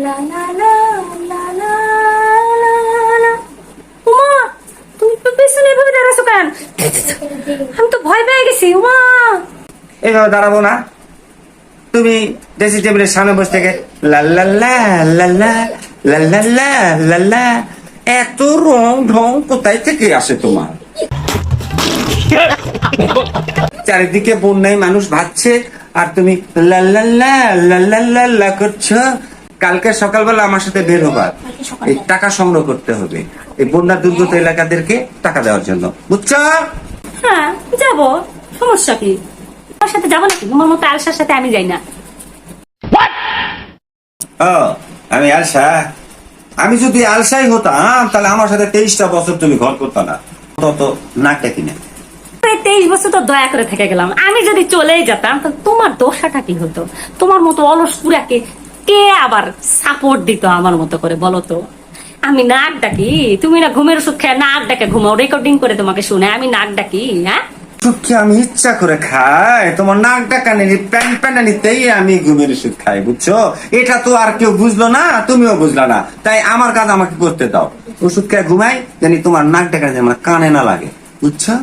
লা লা লা লা লা লা। উমা, তুমি তো পেছনে এভাবে দাঁড়াছো কেন? আমি তো ভয় পেয়ে গেছি। উমা, এইভাবে দাঁড়াবো না, তুমি ড্রেসিং টেবিলের সামনে বসে থেকে লাল্লাল্লা লাল্লা লাল্লাল্লা লাল্লা। এত রং ঢং কোথায় থেকে আসে তোমার? চারিদিকে বন্যায় মানুষ ভাবছে আর তুমি লাল্লাল্লা লাল্লাল্লা করছো। কালকে সকালবেলা আমার সাথে বের হবা, এই টাকা সংগ্রহ করতে হবে এই বন্যা দুর্গত এলাকাদেরকে টাকা দেওয়ার জন্য, বুঝছো? হ্যাঁ যাব, সমস্যা কি? তোমার সাথে যাবো নাকি? তোমার মতো আলসার সাথে আমি যাই না। ও, আমি আলসা? আমি যদি আলসাই হতাম তাহলে আমার সাথে 23টা বছর তুমি ঘর করতো না। তত নাকটা কিনে 23 বছর তো দয়া করে থেকে গেলাম। আমি যদি চলেই যেতাম তো তোমার দোষাটা কি হতো? তোমার মতো অলস পুরাকে কে আবার সাপোর্ট দিত আমার মতো করে বলো তো? আমি নাক ডাকি? তুমি না ঘুমের ওষুধ খেয়ে নাক ডাকে ঘুমাও, রেকর্ডিং করে তোমাকে শুনে আমি নাক ডাকি? হ্যাঁ, কি আমি ইচ্ছা করে খাই? তোমার নাক ডাকানি প্যান প্যানানিতেই আমি ঘুমের ওষুধ খাই, বুঝছো? এটা তো আর কেউ বুঝলো না, তুমিও বুঝলা না, তাই আমার কাজ আমাকে করতে দাও। ওষুধ খেয়ে ঘুমাই জানি তোমার নাক ডাকানি আমার কানে না লাগে, বুঝছো?